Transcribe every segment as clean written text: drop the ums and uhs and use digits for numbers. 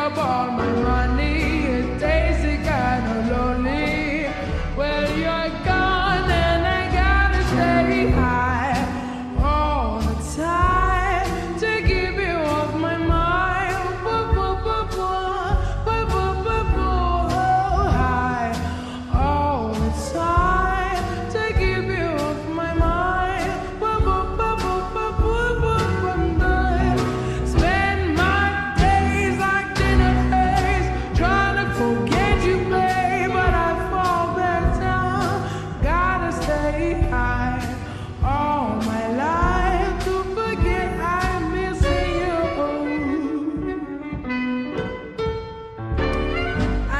up all my money. It tasted kinda lonely. Well, you're gone and I gotta stay high all the time to keep you off my mind. High all the time to keep you off my mind. Spend my days like dinner days trying to forget you, babe, but I fall back down. Gotta stay high all my life to forget I'm missing you.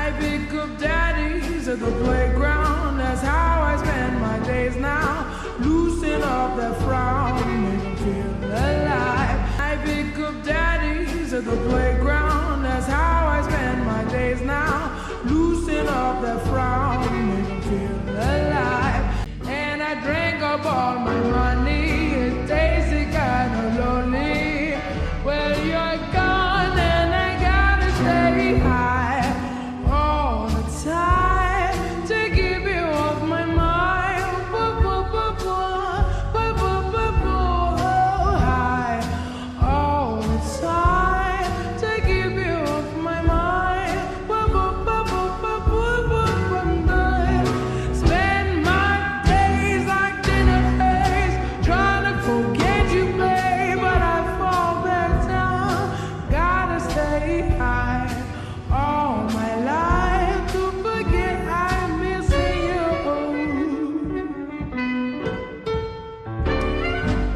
I pick up daddies at the playground. That's how I spend my days now. Loosen up that frown, make them feel alive. I pick up daddies at the playground. That's how I spend my days now. Loosen up that frown, make them feel alive. And I drank up all my money. It tasted kinda lonely. Well, you're gone and I gotta stay high all the time to keep you off my mind. High all the time to keep you off my mind. Spend my days like dinner days trying to forget you, babe, but I fall back down. Gotta stay high all my life to forget I'm missing you.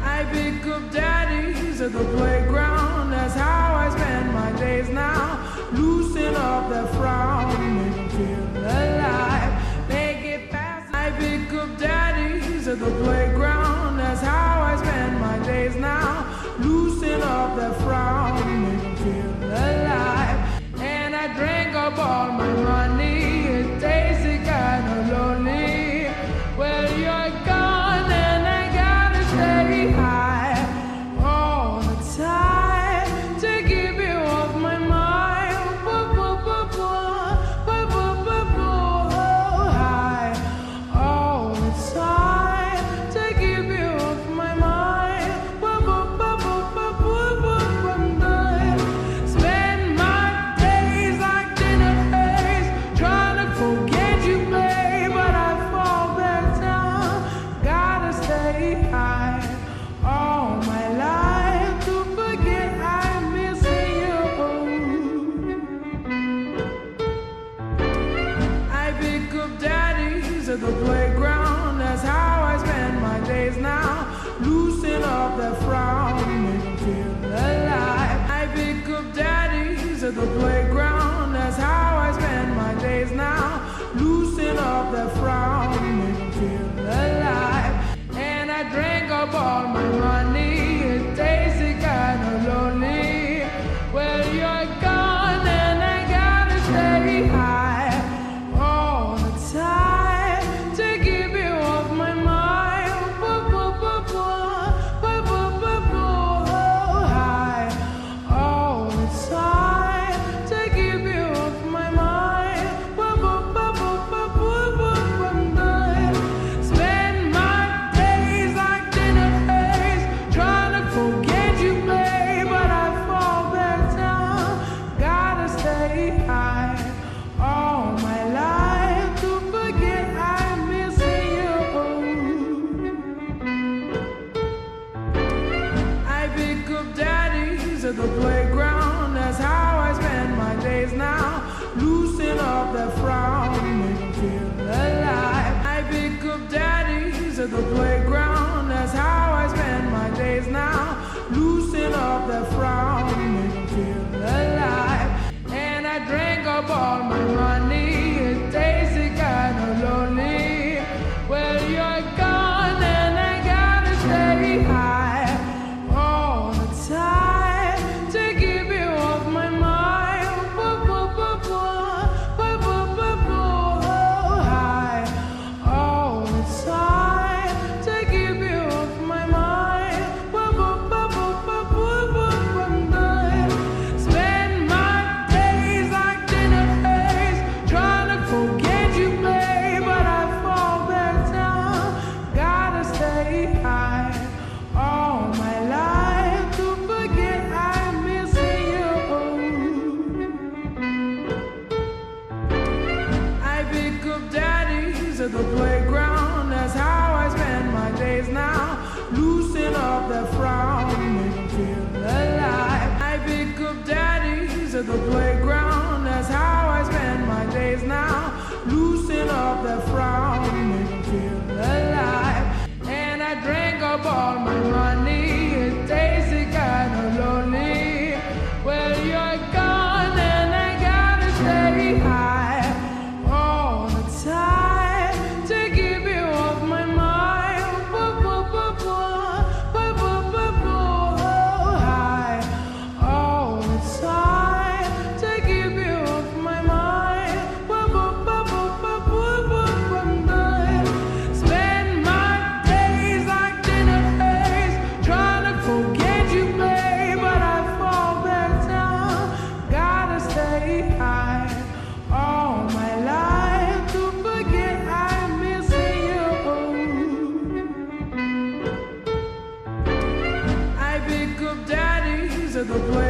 I pick up daddies at the playground. That's how I spend my days now. Loosen up that frown, make them feel alive. Make it fast. I pick up daddies at the playground. That's how I spend my days now. Loosen up that frown, make them feel alive. And I drank up all my money. It tasted kinda lonely. Well, you're gone and I gotta stay high all the time to keep you off my mind. High all the time to keep you off my mind. Spend my days like dinner days trying to forget you, babe, but I fall back down. Gotta stay high all my life to forget I'm missing you. I pick up daddies at the playground. That's how I spend my days now. Loosen up that frown, make them feel alive. I pick up daddies at the playground. That's how I spend my days now. Loosen up that frown, make them feel alive. And I drank up all my money. It tasted kinda lonely. Well, you're gone and I gotta stay high all the time to keep you off my mind. High all the time to keep you off my mind. Spend my days like dinner days trying to forget you, babe, but I fall back down. Gotta stay high all my life to forget I'm missing you. I pick up daddies at the playground. That's how I spend my days now. Loosen up that frown, make them feel alive. I pick up daddies at the playground. That's how I spend my days now. Loosen up that frown, make them feel alive. And I drank up all my money. It tasted kinda lonely. Well, you're gone and I gotta stay high all the time to keep you off my mind. High all the time to to the play.